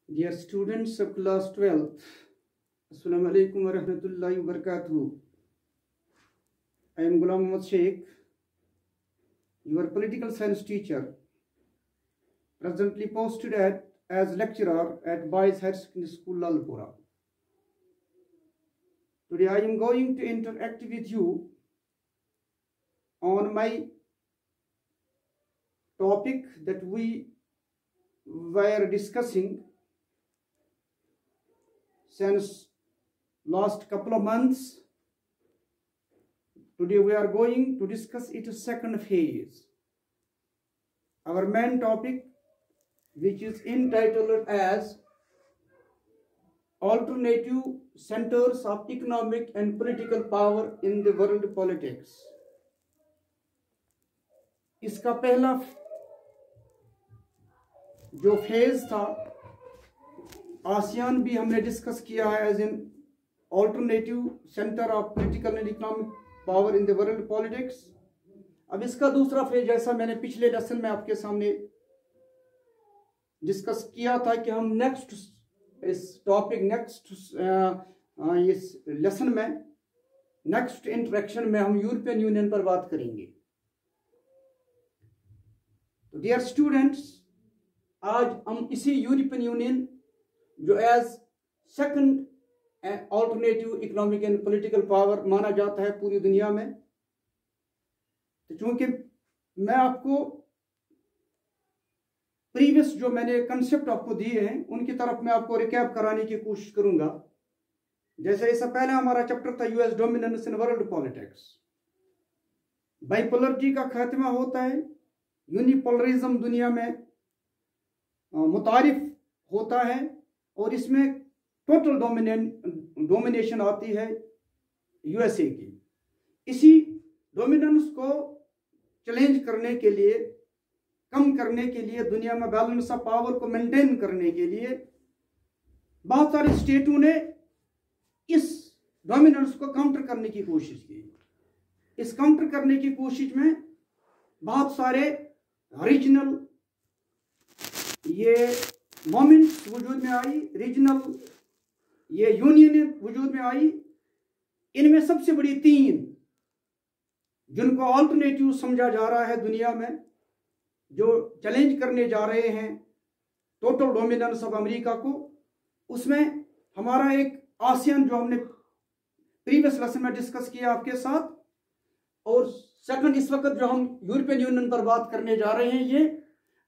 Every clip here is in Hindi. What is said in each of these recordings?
Dear students of class 12th, Assalamu alaikum wa rahmatullahi wa barakatuh. I am Ghulam Muhammad Sheikh, your political science teacher, presently posted as lecturer at Boys Higher Secondary School, Lalpura. Today I am going to interact with you on my topic that we were discussing since last couple of months. Today we are going to discuss its second phase. Our main topic, which is entitled as Alternative Centers of Economic and Political Power in the World Politics. इसका पहला जो फेज था, आसियान भी हमने डिस्कस किया है as in alternative centre of political and economic power in the world politics. अब इसका दूसरा फेज, जैसा मैंने पिछले लेसन में आपके सामने डिस्कस किया था कि हम नेक्स्ट इस टॉपिक इस लेसन में नेक्स्ट इंटरेक्शन में हम यूरोपियन यूनियन पर बात करेंगे। तो डियर स्टूडेंट्स, आज हम इसी यूरोपियन यूनियन जो as second alternative economic and political power माना जाता है पूरी दुनिया में, तो चूंकि मैं आपको प्रीवियस जो मैंने कंसेप्ट आपको दिए हैं उनकी तरफ मैं आपको रिकैप कराने की कोशिश करूंगा। जैसे इससे पहले हमारा चैप्टर था US dominance in world politics. Bipolarity का खात्मा होता है, यूनिपोलरिज्म दुनिया में मुतारिफ होता है और इसमें टोटल डोमिनेशन आती है यूएसए की। इसी डोमिनेंस को चैलेंज करने के लिए, कम करने के लिए, दुनिया में बैलेंस ऑफ पावर को मेंटेन करने के लिए बहुत सारे स्टेटों ने इस डोमिनेंस को काउंटर करने की कोशिश की। इस काउंटर करने की कोशिश में बहुत सारे रीजनल ये मोमेंट्स वजूद में आई, रीजनल ये यूनियन वजूद में आई। इनमें सबसे बड़ी तीन जिनको ऑल्टरनेटिव समझा जा रहा है दुनिया में, जो चैलेंज करने जा रहे हैं टोटल डोमिनेंस ऑफ अमेरिका को, उसमें हमारा एक आसियान जो हमने प्रीवियस लेसन में डिस्कस किया आपके साथ, और सेकंड इस वक्त जो हम यूरोपियन यूनियन पर बात करने जा रहे हैं ये,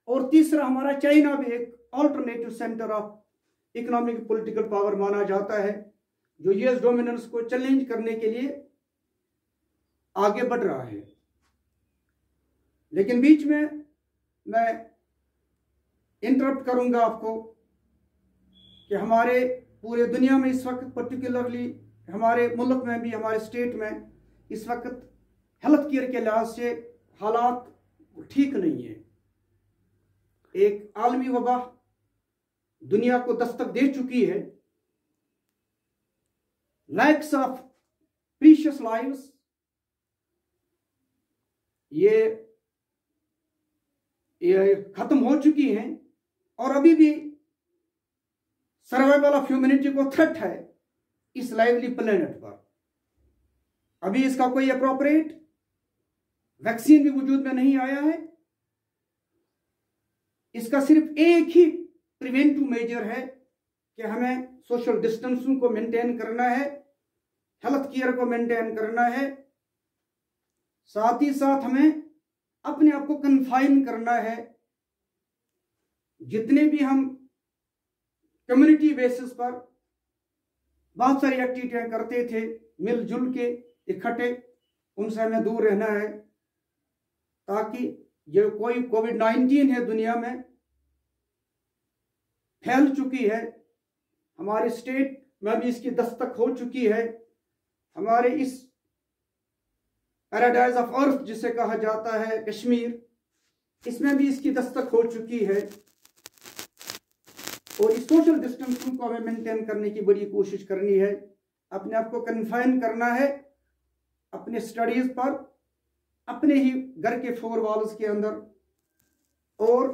और तीसरा हमारा चाइना भी एक alternative centre of economic political power माना जाता है, जो यूएस डोमिनेंस को चैलेंज करने के लिए आगे बढ़ रहा है। लेकिन बीच में मैं इंटरप्ट करूंगा आपको कि हमारे पूरे दुनिया में इस वक्त, पर्टिकुलरली हमारे मुल्क में भी, हमारे स्टेट में इस वक्त हेल्थ केयर के लिहाज से हालात ठीक नहीं है। एक आलमी वबा दुनिया को दस्तक दे चुकी है। लैक्स ऑफ प्रीशियस लाइव्स ये खत्म हो चुकी हैं, और अभी भी सर्वाइवल ऑफ ह्यूमैनिटी को थ्रेट है इस लाइवली प्लेनेट पर। अभी इसका कोई अप्रोप्रिएट वैक्सीन भी वजूद में नहीं आया है। इसका सिर्फ एक ही प्रिवेंटिव मेजर है कि हमें सोशल डिस्टेंसिंग को मेंटेन करना है, हेल्थ केयर को मेंटेन करना है, साथ ही साथ हमें अपने आप को कन्फाइन करना है। जितने भी हम कम्युनिटी बेसिस पर बहुत सारी एक्टिविटियां करते थे मिलजुल के इकट्ठे, उनसे हमें दूर रहना है, ताकि जो कोई कोविड-19 है दुनिया में फैल चुकी है, हमारे स्टेट में भी इसकी दस्तक हो चुकी है। हमारे इस पैराडाइज ऑफ अर्थ जिसे कहा जाता है कश्मीर, इसमें भी इसकी दस्तक हो चुकी है, और इस सोशल डिस्टेंसिंग को हमें मेंटेन करने की बड़ी कोशिश करनी है। अपने आप को कन्फाइन करना है अपने स्टडीज पर, अपने ही घर के 4 वॉल्स के अंदर, और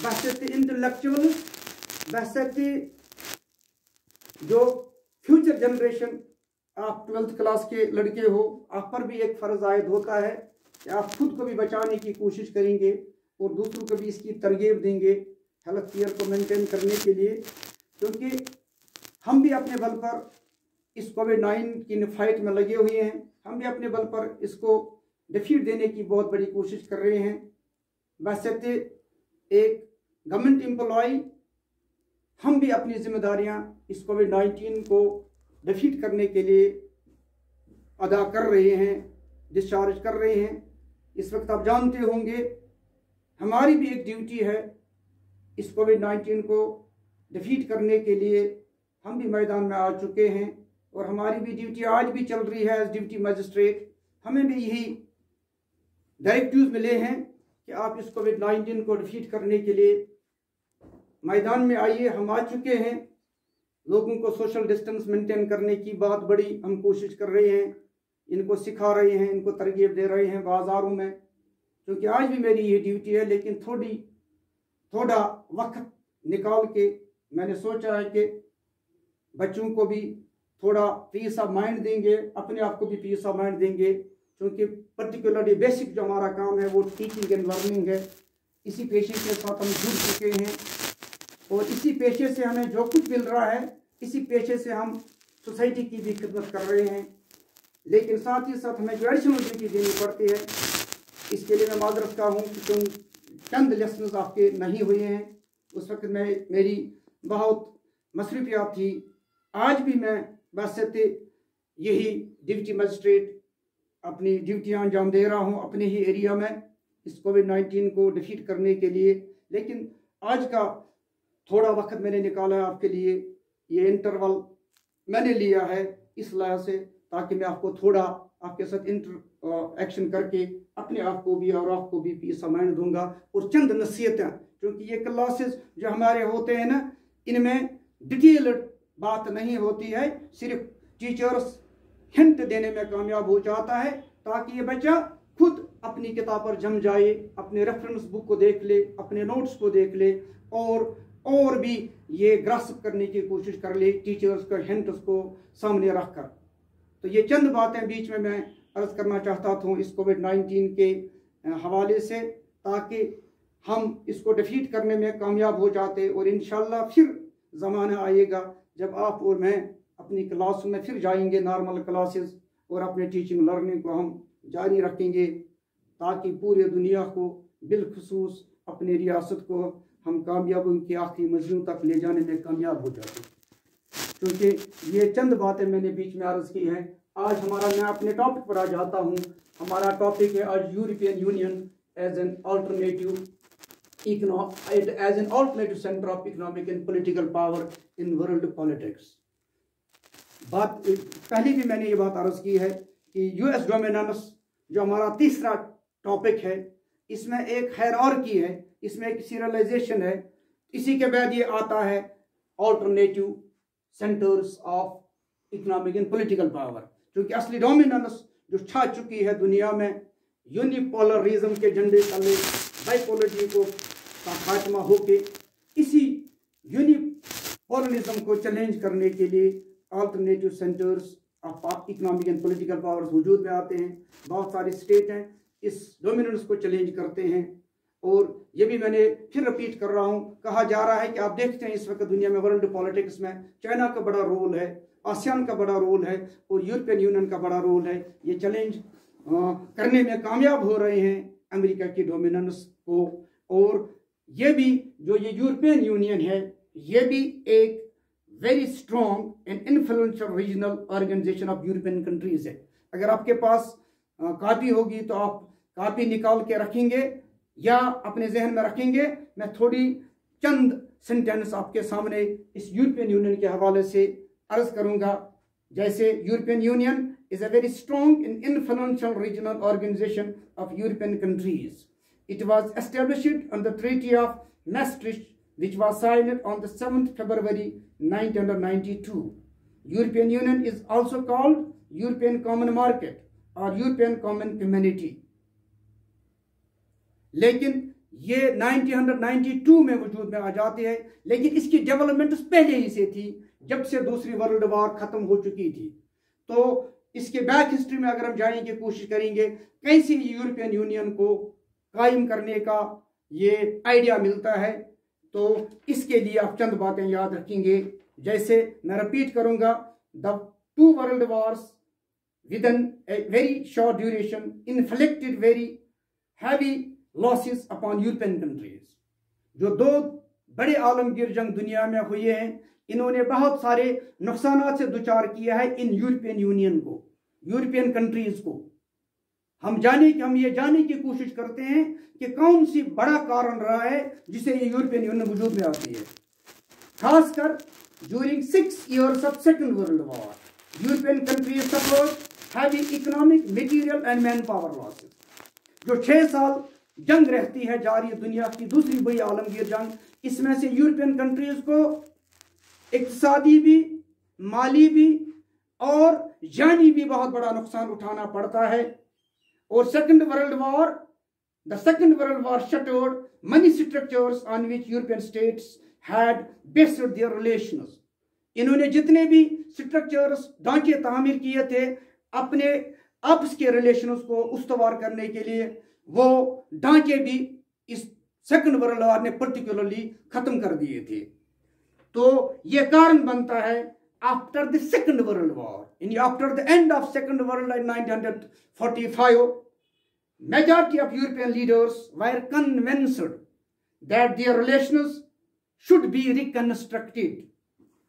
बहते इंटेलेक्चुअल बहसती जो फ्यूचर जनरेशन, आप 12th क्लास के लड़के हो, आप पर भी एक फ़र्ज़ आयद होता है कि आप खुद को भी बचाने की कोशिश करेंगे और दूसरों को भी इसकी तरगीब देंगे हेल्थ केयर को मेंटेन करने के लिए, क्योंकि हम भी अपने बल पर इस कोविड-19 की फाइट में लगे हुए हैं। हम भी अपने बल पर इसको डिफीट देने की बहुत बड़ी कोशिश कर रहे हैं। बशर्ते एक गवर्नमेंट एम्प्लॉय हम भी अपनी जिम्मेदारियां इस कोविड-19 को डिफीट करने के लिए अदा कर रहे हैं, डिस्चार्ज कर रहे हैं। इस वक्त आप जानते होंगे हमारी भी एक ड्यूटी है इस कोविड-19 को डिफीट करने के लिए। हम भी मैदान में आ चुके हैं और हमारी भी ड्यूटी आज भी चल रही है एज ड्यूटी मजिस्ट्रेट। हमें भी यही डायरेक्टिव्स मिले हैं कि आप इस कोविड-19 को डिफीट करने के लिए मैदान में आइए। हम आ चुके हैं। लोगों को सोशल डिस्टेंस मेंटेन करने की बहुत बड़ी हम कोशिश कर रहे हैं, इनको सिखा रहे हैं, इनको तरगीब दे रहे हैं बाज़ारों में, क्योंकि आज भी मेरी ये ड्यूटी है। लेकिन थोड़ा वक्त निकाल के मैंने सोचा है कि बच्चों को भी थोड़ा पीस ऑफ माइंड देंगे, अपने आप को भी पीस ऑफ माइंड देंगे, क्योंकि पर्टिकुलरली बेसिक जो हमारा काम है वो टीचिंग एंड लर्निंग है। इसी पेशे के साथ हम जुड़ चुके हैं और इसी पेशे से हमें जो कुछ मिल रहा है, इसी पेशे से हम सोसाइटी की भी खिदमत कर रहे हैं। लेकिन साथ ही साथ हमें जो एडिशनल ड्यूटी देनी पड़ती है, इसके लिए मैं माजरत का हूँ कि चंद लेसन्स आपके नहीं हुए हैं। उस वक्त मेरी बहुत मसरूफियात थी। आज भी मैं बशर्ते यही डिप्टी मजिस्ट्रेट अपनी ड्यूटियाँ अंजाम दे रहा हूँ अपने ही एरिया में इस कोविड-19 को डिफीट करने के लिए। लेकिन आज का थोड़ा वक्त मैंने निकाला है आपके लिए, ये इंटरवल मैंने लिया है इस लिहाज से ताकि मैं आपको थोड़ा आपके साथ एक्शन करके अपने आप को भी और आपको भी पीस ऑफ माइंड दूंगा और चंद नसीहतें, क्योंकि ये क्लासेस जो हमारे होते हैं ना, इनमें डिटेल्ड बात नहीं होती है, सिर्फ टीचर्स हिंट देने में कामयाब हो जाता है ताकि ये बच्चा खुद अपनी किताब पर जम जाए, अपने रेफरेंस बुक को देख ले, अपने नोट्स को देख ले और भी ये ग्रास्प करने की कोशिश कर ले टीचर्स का हिंट्स को सामने रखकर। तो ये चंद बातें बीच में मैं अर्ज करना चाहता था इस कोविड-19 के हवाले से, ताकि हम इसको डिफीट करने में कामयाब हो जाते और इंशाल्लाह फिर ज़माना आएगा जब आप और मैं अपनी क्लास में फिर जाएंगे नॉर्मल क्लासेस और अपने टीचिंग लर्निंग को हम जारी रखेंगे, ताकि पूरे दुनिया को बिलखुसूस अपनी रियासत को हम कामयाबी के आखिरी मंजिलों तक ले जाने में कामयाब हो जाते। क्योंकि ये चंद बातें मैंने बीच में अर्ज की हैं। आज मैं अपने टॉपिक पर आ जाता हूँ। हमारा टॉपिक है आज European Union as an alternative centre of economic and political power in world politics. बात पहले भी मैंने ये बात अर्ज की है कि यूएस डोमिनेंस जो हमारा तीसरा टॉपिक है, इसमें एक हायरार्की है, इसमें एक सीरियलाइजेशन है। इसी के बाद ये आता है alternative centres of economic and political power, क्योंकि असली डोमिनेंस जो छा चुकी है दुनिया में यूनिपोलरिज्म के झंडे तले बाइपोलरिटी को का खात्मा होके इसी यूनिपोलरिज्म को चैलेंज करने के लिए alternative centres of economic and political powers वजूद में आते हैं। बहुत सारे स्टेट हैं इस डोमिनेंस को चैलेंज करते हैं। और ये भी मैंने फिर रिपीट कर रहा हूँ, कहा जा रहा है कि आप देखते हैं इस वक्त दुनिया में वर्ल्ड पॉलिटिक्स में चाइना का बड़ा रोल है, आसियान का बड़ा रोल है और यूरोपियन यूनियन का बड़ा रोल है। ये चैलेंज करने में कामयाब हो रहे हैं अमेरिका की डोमिनेंस को। और ये भी जो ये यूरोपियन यूनियन है, ये भी एक very strong and influential regional organisation of European countries है। अगर आपके पास कॉपी होगी तो आप कॉपी निकाल के रखेंगे या अपने जहन में रखेंगे। मैं थोड़ी चंद सेंटेंस आपके सामने इस यूरोपियन यूनियन के हवाले से अर्ज करूंगा। जैसे European union is a very strong and influential regional organization of European countries. It was established on the Treaty of Maastricht, which was signed on the 7th February 1992. European Union is also called European Common Market or European Common Community. लेकिन ये 1992 में वजूद में आ जाती है, लेकिन इसकी डेवलपमेंट पहले ही से थी, जब से दूसरी वर्ल्ड वार खत्म हो चुकी थी। तो इसके बैक हिस्ट्री में अगर हम जाएंगे, कोशिश करेंगे कैसे यूरोपियन यूनियन को कायम करने का ये आइडिया मिलता है, तो इसके लिए आप चंद बातें याद रखेंगे। जैसे मैं रिपीट करूंगा, the two world wars within a very short duration inflicted very heavy losses upon European countries। जो दो बड़े आलमगीर जंग दुनिया में हुए हैं, इन्होंने बहुत सारे नुकसान से दुचार किया है इन यूरोपियन यूनियन को, यूरोपियन कंट्रीज को। हम ये जानने की कोशिश करते हैं कि कौन सी बड़ा कारण रहा है जिसे ये यूरोपियन यूनियन वजूद में आती है। खासकर during 6 years of Second World War, European countries suffered heavy economic, material and manpower losses। जो 6 साल जंग रहती है जारी, दुनिया की दूसरी बड़ी आलमगीर जंग, इसमें से यूरोपियन कंट्रीज को इक्तिसादी भी, माली भी और जानी भी बहुत बड़ा नुकसान उठाना पड़ता है। और second world war shattered many structures on which European states had based their relations। इन्होंने जितने भी स्ट्रक्चर्स, ढांचे तामीर किए थे अपने आपस के रिलेशंस को उस्तवार करने के लिए, वो ढांचे भी इस सेकंड वर्ल्ड वॉर ने पर्टिकुलरली खत्म कर दिए थे। तो ये कारण बनता है after the second world war, after the end of second world war in 1945, majority of European leaders were convinced that their relations should be reconstructed।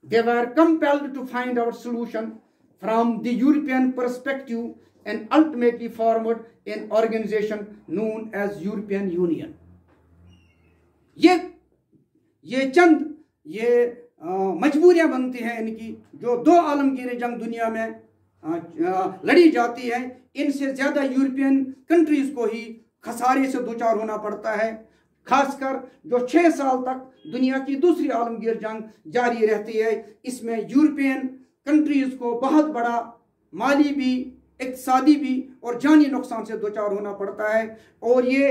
They were compelled to find out solution from the European perspective and ultimately formed an organization known as European Union। ये चंद मजबूरियां बनती हैं इनकी, जो दो आलमगीर जंग दुनिया में लड़ी जाती है, इनसे ज्यादा यूरोपियन कंट्रीज को ही खसारे से दो चार होना पड़ता है। खासकर जो 6 साल तक दुनिया की दूसरी आलमगीर जंग जारी रहती है, इसमें यूरोपियन कंट्रीज को बहुत बड़ा माली भी, इक्तिसादी भी और जानी नुकसान से दो चार होना पड़ता है। और ये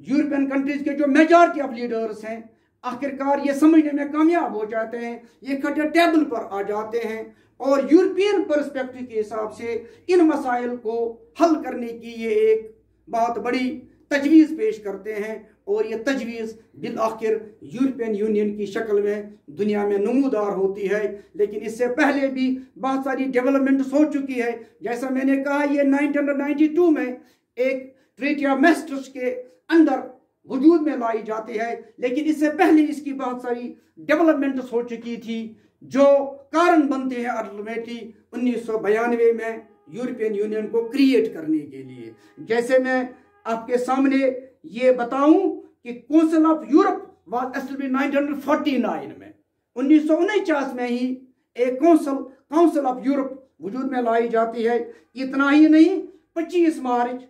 यूरोपियन कंट्रीज के जो मेजॉरिटी ऑफ लीडर्स हैं, आखिरकार ये समझने में कामयाब हो जाते हैं, ये इकट्ठे टेबल पर आ जाते हैं और यूरोपियन पर्सपेक्टिव के हिसाब से इन मसाइल को हल करने की ये एक बहुत बड़ी तजवीज़ पेश करते हैं। और ये तजवीज़ बिल आखिर यूरोपियन यूनियन की शक्ल में दुनिया में नमूदार होती है। लेकिन इससे पहले भी बहुत सारी डेवलपमेंट्स हो चुकी है। जैसा मैंने कहा, ये 1992 में एक ट्रीटी ऑफ मैस्ट्रिक्ट के अंदर वजूद में लाई जाती है, लेकिन इससे पहले इसकी बहुत सारी डेवलपमेंट्स हो चुकी थी, जो कारण बनते हैं अल्टीमेटली 1992 में यूरोपियन यूनियन को क्रिएट करने के लिए। जैसे मैं आपके सामने ये बताऊं कि council of Europe was established 1949 में, 1949 में ही एक काउंसिल ऑफ यूरोप वजूद में लाई जाती है। इतना ही नहीं, 25 मार्च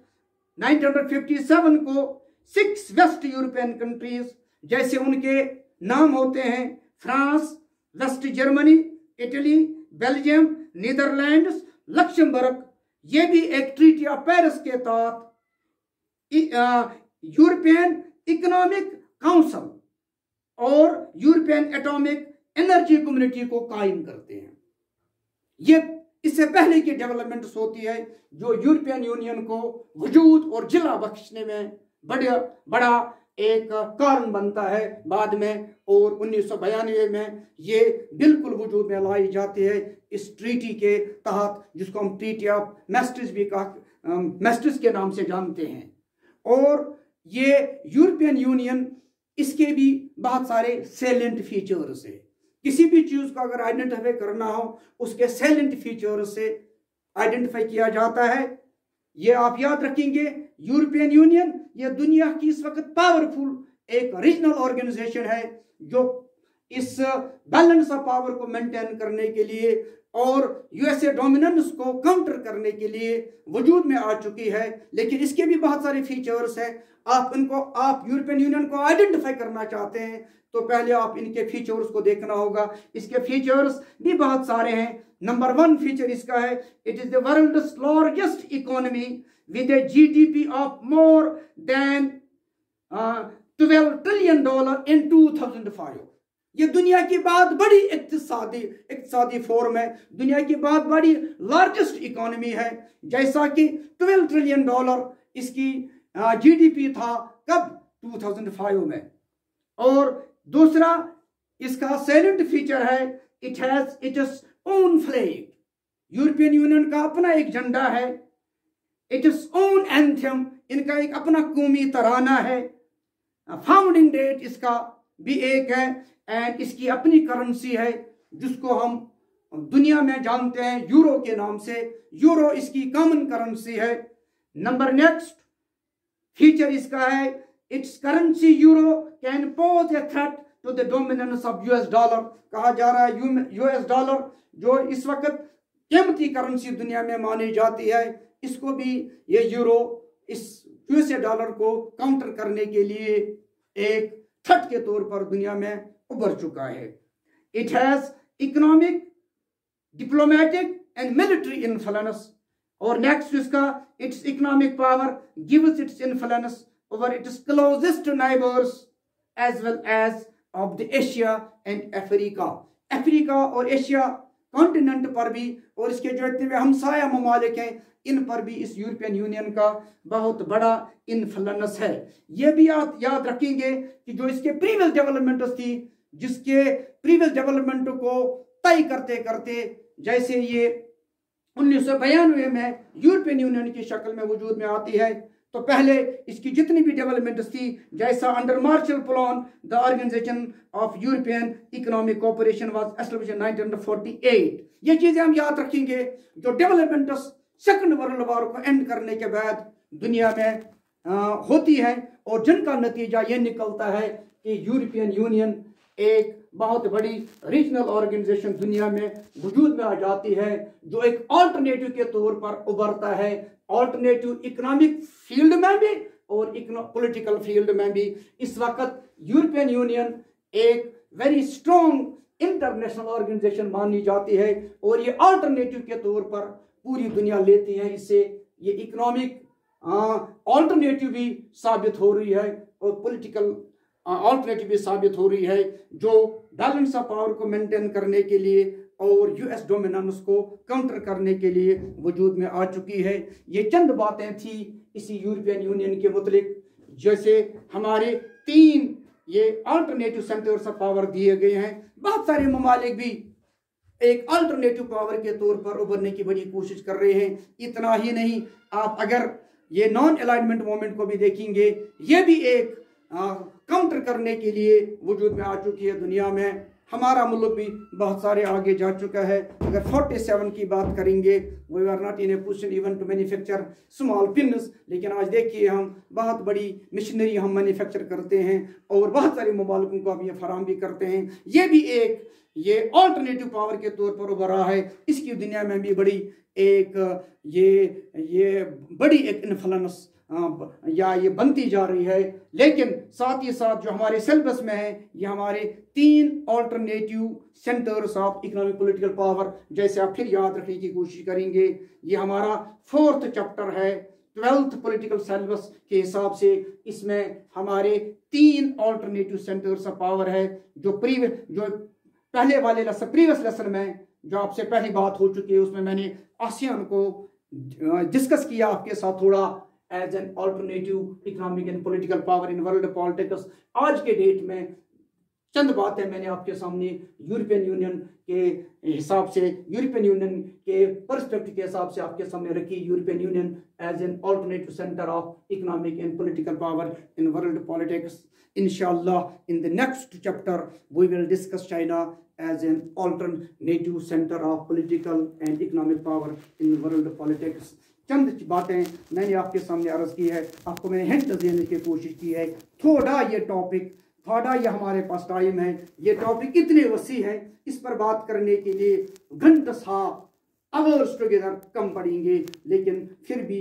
1957 को 6 वेस्ट यूरोपियन कंट्रीज, जैसे उनके नाम होते हैं France, West Germany, Italy, Belgium, Netherlands, Luxembourg, ये भी एक ट्रीटी ऑफ पेरिस के तहत यूरोपियन इकोनॉमिक काउंसिल और यूरोपियन एटॉमिक एनर्जी कम्युनिटी को कायम करते हैं। ये इससे पहले की डेवलपमेंट्स होती है जो यूरोपियन यूनियन को वजूद और जिला बख्शने में बड़ा एक कारण बनता है बाद में। और 1992 में ये बिल्कुल वजूद में लाई जाती है इस ट्रीटी के तहत, जिसको हम ट्रीटी ऑफ मैस्ट्रिक्ट के नाम से जानते हैं। और ये यूरोपियन यूनियन, इसके भी बहुत सारे सैलेंट फीचर्स है। किसी भी चीज को अगर आइडेंटिफाई करना हो, उसके सैलेंट फीचर्स से आइडेंटिफाई किया जाता है। ये आप याद रखेंगे, यूरोपियन यूनियन ये दुनिया की इस वक्त पावरफुल एक रीजनल ऑर्गेनाइजेशन है, जो इस बैलेंस ऑफ पावर को मेंटेन करने के लिए और यूएसए डोमिनेंस को काउंटर करने के लिए वजूद में आ चुकी है। लेकिन इसके भी बहुत सारे फीचर्स हैं। आप यूरोपियन यूनियन को आइडेंटिफाई करना चाहते हैं तो पहले आप इनके फीचर्स को देखना होगा। इसके फीचर्स भी बहुत सारे हैं। नंबर 1 फीचर इसका है, it is the world's largest economy with a GDP of more than $12 trillion in 2005। ये दुनिया की बहुत बड़ी इक्तिसादी फोरम है, दुनिया की बहुत बड़ी लार्जेस्ट इकोनॉमी है। जैसा कि $12 ट्रिलियन इसकी जीडीपी था कब, 2005 में। और दूसरा इसका सैलेंट फीचर है, it has its own flag. European union का अपना एक झंडा है, इट्स ओन एंथम, इनका एक अपना कौमी तराना है। फाउंडिंग डेट इसका भी एक है, एंड इसकी अपनी करेंसी है जिसको हम दुनिया में जानते हैं यूरो के नाम से। यूरो इसकी कॉमन करेंसी है। नंबर नेक्स्ट फीचर इसका है, its currency euro can pose a threat to the dominance of US dollar. कहा जा रहा है यूएस डॉलर जो इस वक्त कीमती करेंसी दुनिया में मानी जाती है, इसको भी ये यूरो इस यूएसए डॉलर को काउंटर करने के लिए एक थ्रेट के तौर पर दुनिया में उभर चुका है। It has economic, diplomatic and military influence. और नेक्स्ट इसका, its economic power gives its influence over its closest neighbours as well as of the Asia and Africa. Africa और एशिया कॉन्टिनेंट पर भी, और इसके जो इतने हमसाया ममालिक हैं, इन पर भी इस यूरोपियन यूनियन का बहुत बड़ा इन्फ्लुएंस है। ये भी आप याद रखेंगे कि जो इसके प्रीवियस डेवलपमेंट्स थी, जिसके प्रीवियस डेवलपमेंट को तय करते करते जैसे ये 1992 में यूरोपियन यूनियन की शक्ल में वजूद में आती है, तो पहले इसकी जितनी भी डेवलपमेंट्स थी, जैसा under Marshall plan the organisation of European economic cooperation was established in 1948। ये चीजें हम याद रखेंगे। जो डेवलपमेंट्स सेकंड वर्ल्ड वॉर को एंड करने के बाद दुनिया में होती है, और जिनका नतीजा ये निकलता है कि यूरोपियन यूनियन एक बहुत बड़ी रीजनल ऑर्गेनाइजेशन दुनिया में वजूद में आ जाती है, जो एक ऑल्टरनेटिव के तौर पर उभरता है। ऑल्टरनेटिव इकोनॉमिक फील्ड में भी और पॉलिटिकल फील्ड में भी। इस वक्त यूरोपियन यूनियन एक वेरी स्ट्रॉन्ग इंटरनेशनल ऑर्गेनाइजेशन मानी जाती है, और ये ऑल्टरनेटिव के तौर पर पूरी दुनिया लेती है। इससे ये इकोनॉमिक ऑल्टरनेटिव भी साबित हो रही है, और पॉलिटिकल ऑल्टरनेटिव भी साबित हो रही है, जो बैलेंस ऑफ पावर को मेंटेन करने के लिए और यूएस डोमिनेंस को काउंटर करने के लिए वजूद में आ चुकी है। ये चंद बातें थी इसी यूरोपियन यूनियन के मुतलिक। जैसे हमारे 3 ये अल्टरनेटिव सेंटर्स ऑफ पावर दिए गए हैं। बहुत सारे ममालिक भी एक अल्टरनेटिव पावर के तौर पर उभरने की बड़ी कोशिश कर रहे हैं। इतना ही नहीं, आप अगर ये नॉन अलाइनमेंट मूवमेंट को भी देखेंगे, ये भी एक काउंटर करने के लिए वजूद में आ चुकी है दुनिया में। हमारा मुल्क भी बहुत सारे आगे जा चुका है। अगर 47 की बात करेंगे, we are not in a position even to manufacture small pins, लेकिन आज देखिए हम बहुत बड़ी मशीनरी हम मैन्युफैक्चर करते हैं और बहुत सारे ममालिकों को हम ये फराहम भी करते हैं। ये भी एक ये ऑल्टरनेटिव पावर के तौर पर उभर रहा है। इसकी दुनिया में भी बड़ी एक ये बड़ी एक इन्फ्लुएंस या ये बनती जा रही है। लेकिन साथ ही साथ जो हमारे सिलेबस में है, ये हमारे 3 alternative centres of economic political power, जैसे आप फिर याद रखने की कोशिश करेंगे, ये हमारा 4th चैप्टर है 12th पॉलिटिकल सिलेबस के हिसाब से। इसमें हमारे 3 ऑल्टरनेटिव सेंटर्स ऑफ पावर है, जो पहले वाले प्रीवियस लेसन में जो आपसे पहली बात हो चुकी है, उसमें मैंने आसियान को डिस्कस किया आपके साथ थोड़ा as an alternative economic and political power in world politics. आज के डेट में चंद बातें मैंने आपके सामने यूरोपियन यूनियन के हिसाब से, यूरोपियन यूनियन के पर्सपेक्टिव के हिसाब से आपके सामने रखी। European Union as an alternative centre of economic and political power in world politics. इंशाल्लाह in the next chapter we will discuss China as an alternative centre of political and economic power in world politics. चंद बातें मैंने आपके सामने अर्ज की है, आपको मैंने हिंट देने की कोशिश की है। थोड़ा ये हमारे पास टाइम है, ये टॉपिक इतने वसी है, इस पर बात करने के लिए घंटे आवर्स टुगेदर कम पड़ेंगे। लेकिन फिर भी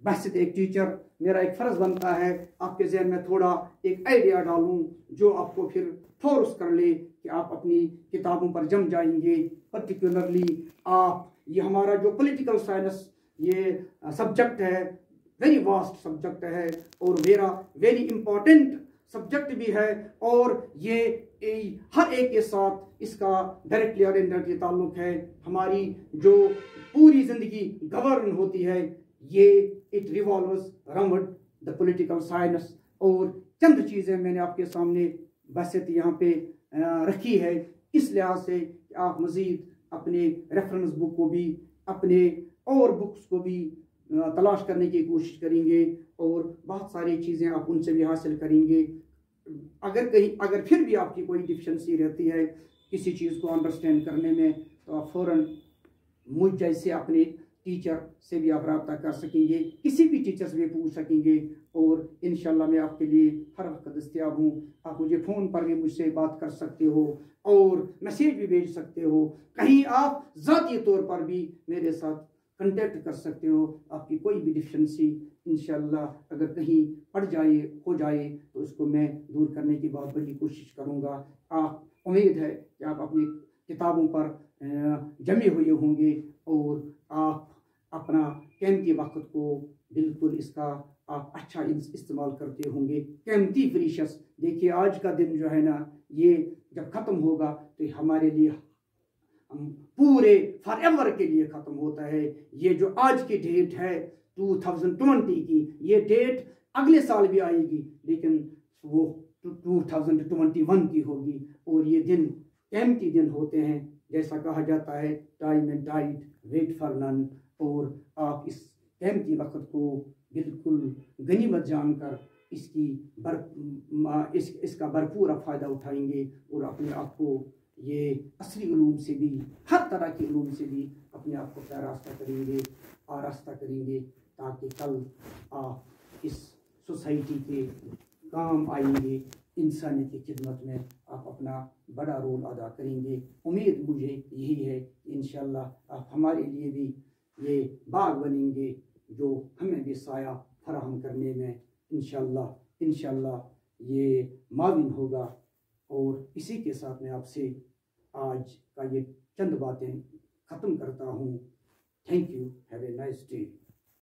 बहसियत एक टीचर मेरा एक फ़र्ज़ बनता है आपके जहन में थोड़ा एक आइडिया डालूं, जो आपको फिर फोर्स कर ले कि आप अपनी किताबों पर जम जाएंगे। पर्टिकुलरली आप ये हमारा जो पॉलिटिकल साइंस ये सब्जेक्ट है, वेरी वास्ट सब्जेक्ट है और मेरा वेरी इंपॉर्टेंट सब्जेक्ट भी है और ये हर एक के साथ इसका डायरेक्टली और इनडायरेक्टली ताल्लुक है। हमारी जो पूरी जिंदगी गवर्न होती है ये it revolves around the political science. और चंद चीज़ें मैंने आपके सामने बहसत यहाँ पे रखी है इस लिहाज से कि आप मज़ीद अपने रेफरेंस बुक को भी अपने और बुक्स को भी तलाश करने की कोशिश करेंगे और बहुत सारी चीज़ें आप उनसे भी हासिल करेंगे। अगर फिर भी आपकी कोई डिफिशेंसी रहती है किसी चीज़ को अंडरस्टैंड करने में तो आप फ़ौरन मुझ जैसे अपने टीचर से भी आप रब्ता कर सकेंगे, किसी भी टीचर से भी पूछ सकेंगे और इंशाल्लाह मैं आपके लिए हर वक्त दस्तयाब हूँ। आप मुझे फ़ोन पर भी मुझसे बात कर सकते हो और मैसेज भी भेज सकते हो। कहीं आप ज़ाती तौर पर भी मेरे साथ कंटेक्ट कर सकते हो। आपकी कोई भी डिफिशेंसी इंशाल्लाह अगर कहीं पड़ जाए हो जाए तो उसको मैं दूर करने की बहुत बड़ी कोशिश करूँगा। आप उम्मीद है कि आप अपनी किताबों पर जमे हुए होंगे और आप अपना कीमती वक्त को बिल्कुल इसका आप अच्छा इस्तेमाल करते होंगे। कीमती प्रीशियस, देखिए आज का दिन जो है ना ये जब ख़त्म होगा तो हमारे लिए पूरे फॉर एवर के लिए ख़त्म होता है। ये जो आज की डेट है 2020 की, ये डेट अगले साल भी आएगी लेकिन वो 2021 की होगी। और ये दिन कीमती दिन होते हैं, जैसा कहा जाता है time and tide wait for none. और आप इस कीमती वक्त को बिल्कुल गनीमत जानकर इसका भरपूर फ़ायदा उठाएंगे और अपने आप को ये असली उलूम से भी, हर तरह के उलूम से भी अपने आप को आरास्ता करेंगे ताकि कल आप इस सोसाइटी के काम आएंगे, इंसानियत की खिदमत में आप अपना बड़ा रोल अदा करेंगे। उम्मीद मुझे यही है कि इंशाल्लाह आप हमारे लिए भी ये बाग बनेंगे जो हमें भी साया फराहम करने में इंशाल्लाह ये माविन होगा। और इसी के साथ मैं आपसे आज का ये चंद बातें ख़त्म करता हूँ। Thank you, have a nice day.